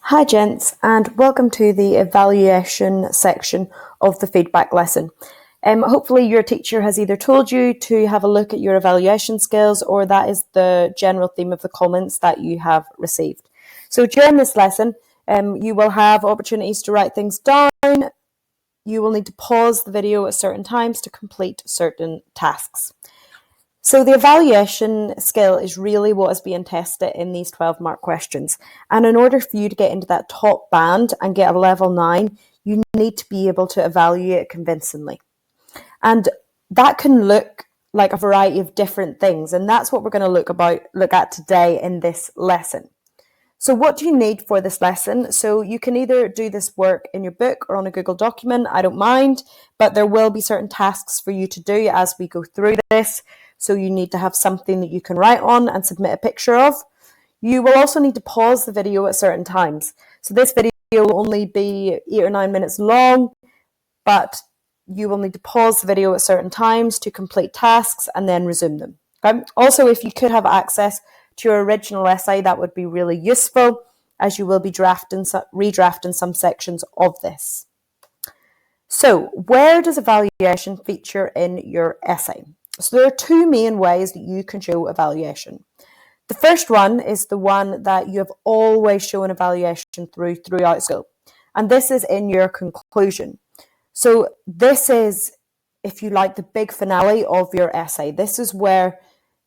Hi gents, and welcome to the evaluation section of the feedback lesson. Hopefully your teacher has either told you to have a look at your evaluation skills, or that is the general theme of the comments that you have received. So during this lesson, you will have opportunities to write things down. You will need to pause the video at certain times to complete certain tasks. So the evaluation skill is really what is being tested in these 12-mark questions. And in order for you to get into that top band and get a level 9, you need to be able to evaluate convincingly. And that can look like a variety of different things. And that's what we're going to look at today in this lesson. So what do you need for this lesson? So you can either do this work in your book or on a Google document. I don't mind, but there will be certain tasks for you to do as we go through this. So you need to have something that you can write on and submit a picture of. You will also need to pause the video at certain times. So this video will only be 8 or 9 minutes long, but you will need to pause the video at certain times to complete tasks and then resume them. Okay? Also, if you could have access to your original essay, that would be really useful, as you will be redrafting some sections of this. So where does evaluation feature in your essay? So there are two main ways that you can show evaluation. The first one is the one that you have always shown evaluation throughout school, and this is in your conclusion. So this is, if you like, the big finale of your essay. This is where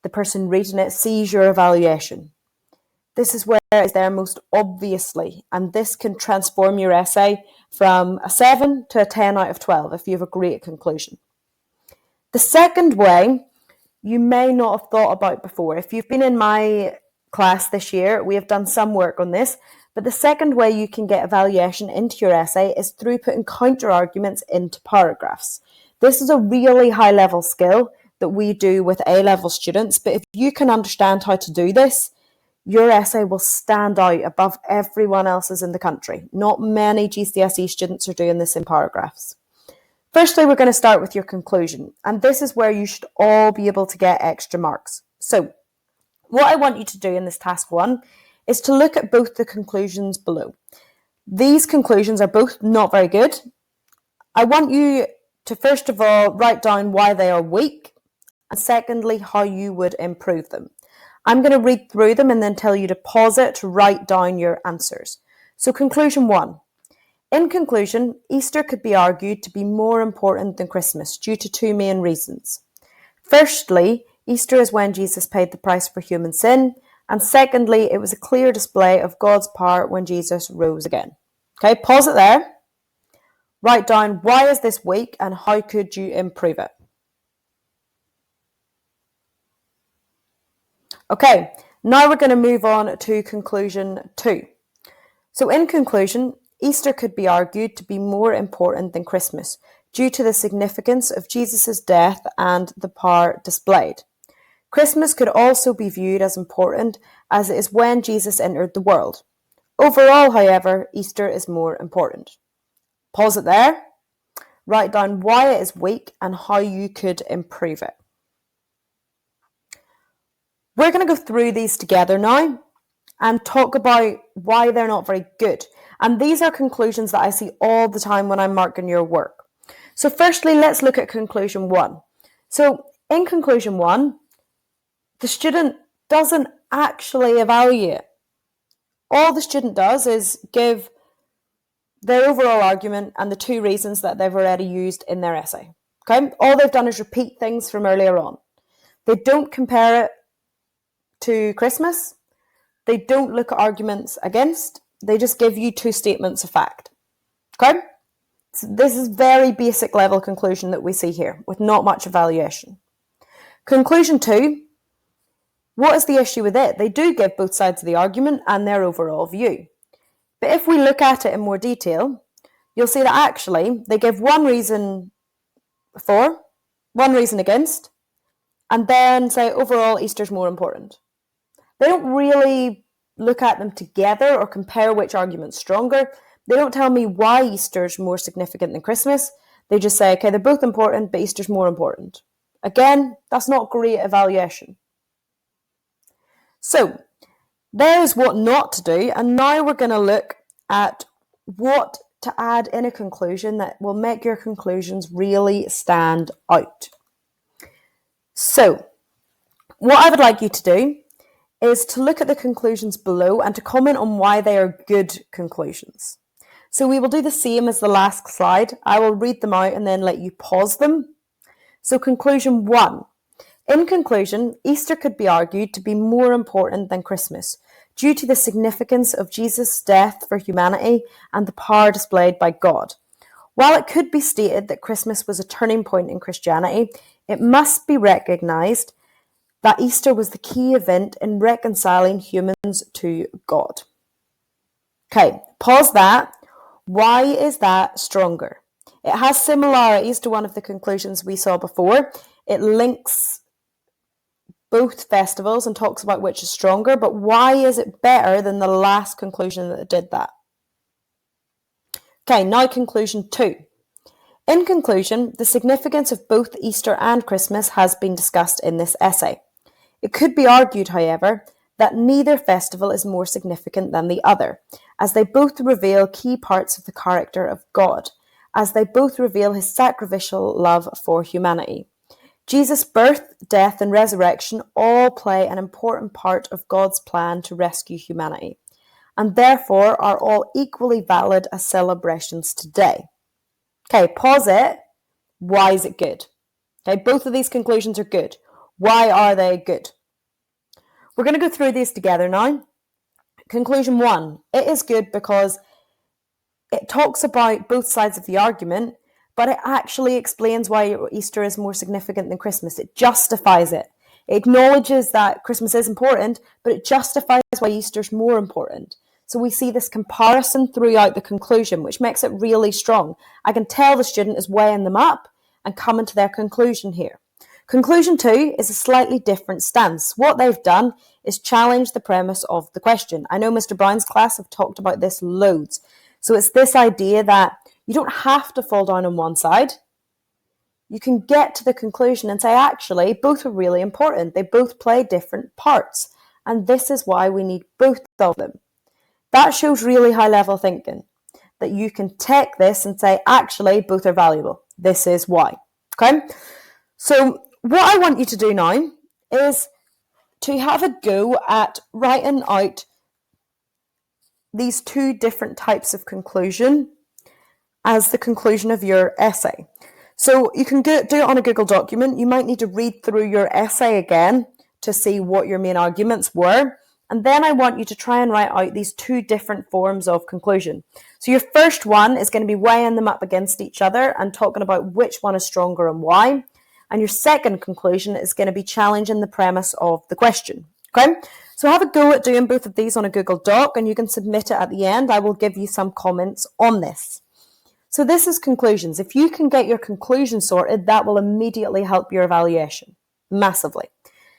the person reading it sees your evaluation. This is where it's there most obviously, and this can transform your essay from a 7 to a 10 out of 12 if you have a great conclusion. The second way you may not have thought about before. If you've been in my class this year, we have done some work on this, but the second way you can get evaluation into your essay is through putting counter arguments into paragraphs. This is a really high level skill that we do with A-level students, but if you can understand how to do this, your essay will stand out above everyone else's in the country. Not many GCSE students are doing this in paragraphs. Firstly, we're going to start with your conclusion, and this is where you should all be able to get extra marks. So what I want you to do in this task 1 is to look at both the conclusions below. These conclusions are both not very good. I want you to first of all write down why they are weak, and secondly how you would improve them. I'm going to read through them and then tell you to pause it to write down your answers. So conclusion 1. In conclusion, Easter could be argued to be more important than Christmas due to two main reasons. Firstly, Easter is when Jesus paid the price for human sin, and secondly, it was a clear display of God's power when Jesus rose again. Okay, pause it there. Write down why is this weak and how could you improve it. Okay, now we're going to move on to conclusion 2. So in conclusion, Easter could be argued to be more important than Christmas due to the significance of Jesus' death and the power displayed. Christmas could also be viewed as important as it is when Jesus entered the world. Overall, however, Easter is more important. Pause it there. Write down why it is weak and how you could improve it. We're going to go through these together now and talk about why they're not very good. And these are conclusions that I see all the time when I'm marking your work. So firstly, let's look at conclusion 1. So in conclusion 1, the student doesn't actually evaluate. All the student does is give their overall argument and the two reasons that they've already used in their essay. Okay? All they've done is repeat things from earlier on. They don't compare it to Christmas. They don't look at arguments against. They just give you two statements of fact. Okay? So this is very basic level conclusion that we see here with not much evaluation. Conclusion 2, what is the issue with it? They do give both sides of the argument and their overall view. But if we look at it in more detail, you'll see that actually they give one reason for, one reason against, and then say overall Easter's more important. They don't really look at them together or compare which argument's stronger. They don't tell me why Easter's more significant than Christmas. They just say, okay, they're both important, but Easter's more important. Again, that's not great evaluation. So there's what not to do, and now we're going to look at what to add in a conclusion that will make your conclusions really stand out. So, what I would like you to do is to look at the conclusions below and to comment on why they are good conclusions. So we will do the same as the last slide. I will read them out and then let you pause them. So conclusion 1. In conclusion, Easter could be argued to be more important than Christmas due to the significance of Jesus' death for humanity and the power displayed by God. While it could be stated that Christmas was a turning point in Christianity, it must be recognised that Easter was the key event in reconciling humans to God. Okay, pause that. Why is that stronger? It has similarities to one of the conclusions we saw before. It links both festivals and talks about which is stronger, but why is it better than the last conclusion that did that? Okay, now conclusion 2. In conclusion, the significance of both Easter and Christmas has been discussed in this essay. It could be argued, however, that neither festival is more significant than the other, as they both reveal key parts of the character of God, as they both reveal his sacrificial love for humanity. Jesus' birth, death, and resurrection all play an important part of God's plan to rescue humanity, and therefore are all equally valid as celebrations today. Okay, pause it. Why is it good? Okay, both of these conclusions are good. Why are they good? We're going to go through these together now. Conclusion 1. It is good because it talks about both sides of the argument, but it actually explains why Easter is more significant than Christmas. It justifies it. It acknowledges that Christmas is important, but it justifies why Easter is more important. So we see this comparison throughout the conclusion, which makes it really strong. I can tell the student is weighing them up and coming to their conclusion here. Conclusion 2 is a slightly different stance. What they've done is challenge the premise of the question. I know Mr. Brown's class have talked about this loads. So it's this idea that you don't have to fall down on one side. You can get to the conclusion and say, actually, both are really important. They both play different parts. And this is why we need both of them. That shows really high-level thinking, that you can take this and say, actually, both are valuable. This is why. Okay? So what I want you to do now is to have a go at writing out these two different types of conclusion as the conclusion of your essay. So you can do it on a Google document. You might need to read through your essay again to see what your main arguments were. And then I want you to try and write out these two different forms of conclusion. So your first one is going to be weighing them up against each other and talking about which one is stronger and why. And your second conclusion is going to be challenging the premise of the question. Okay? So have a go at doing both of these on a Google Doc and you can submit it at the end. I will give you some comments on this. So this is conclusions. If you can get your conclusion sorted, that will immediately help your evaluation, massively.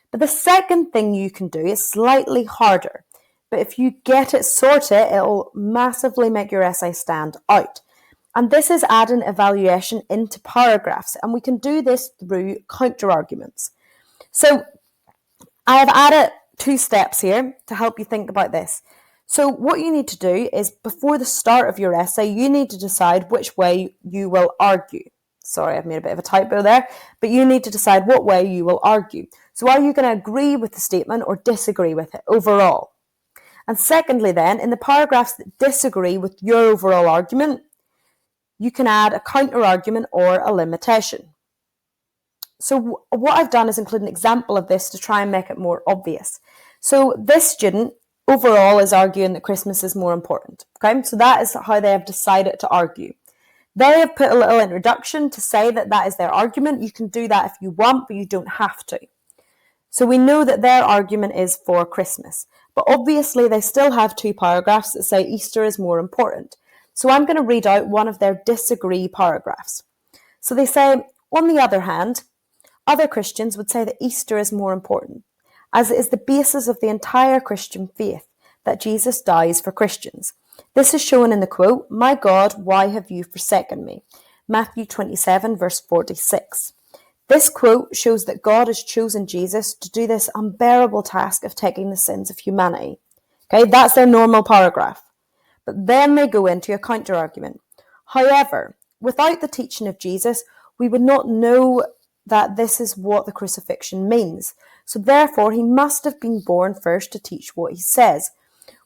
But the second thing you can do is slightly harder. But if you get it sorted, it'll massively make your essay stand out. And this is adding evaluation into paragraphs. And we can do this through counter-arguments. So I have added 2 steps here to help you think about this. So what you need to do is before the start of your essay, you need to decide which way you will argue. Sorry, I've made a bit of a typo there, but you need to decide what way you will argue. So are you going to agree with the statement or disagree with it overall? And secondly then, in the paragraphs that disagree with your overall argument, you can add a counter-argument or a limitation. So what I've done is include an example of this to try and make it more obvious. So this student overall is arguing that Christmas is more important. Okay, so that is how they have decided to argue. They have put a little introduction to say that that is their argument. You can do that if you want, but you don't have to. So we know that their argument is for Christmas. But obviously they still have 2 paragraphs that say Easter is more important. So I'm going to read out one of their disagree paragraphs. So they say, on the other hand, other Christians would say that Easter is more important, as it is the basis of the entire Christian faith that Jesus dies for Christians. This is shown in the quote, "My God, why have you forsaken me?" Matthew 27, verse 46. This quote shows that God has chosen Jesus to do this unbearable task of taking the sins of humanity. Okay, that's their normal paragraph. But then they go into a counter-argument. However, without the teaching of Jesus, we would not know that this is what the crucifixion means. So therefore, he must have been born first to teach what he says,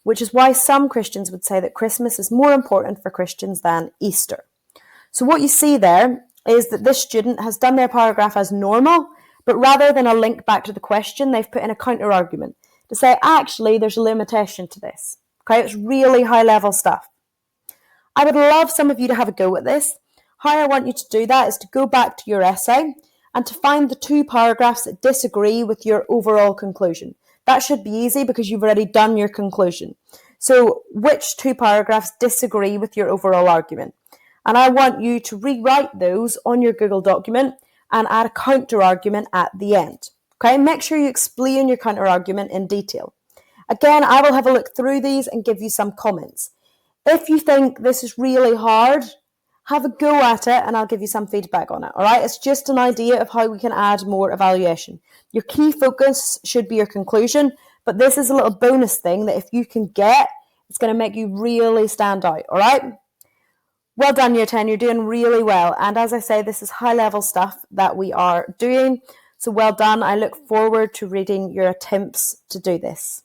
which is why some Christians would say that Christmas is more important for Christians than Easter. So what you see there is that this student has done their paragraph as normal, but rather than a link back to the question, they've put in a counter-argument to say, actually, there's a limitation to this. Okay, it's really high-level stuff. I would love some of you to have a go at this. How I want you to do that is to go back to your essay and to find the 2 paragraphs that disagree with your overall conclusion. That should be easy because you've already done your conclusion. So which 2 paragraphs disagree with your overall argument? And I want you to rewrite those on your Google document and add a counter-argument at the end. Okay, make sure you explain your counter-argument in detail. Again, I will have a look through these and give you some comments. If you think this is really hard, have a go at it and I'll give you some feedback on it. All right, it's just an idea of how we can add more evaluation. Your key focus should be your conclusion, but this is a little bonus thing that if you can get, it's going to make you really stand out. All right. Well done, Year 10. You're doing really well. And as I say, this is high-level stuff that we are doing. So well done. I look forward to reading your attempts to do this.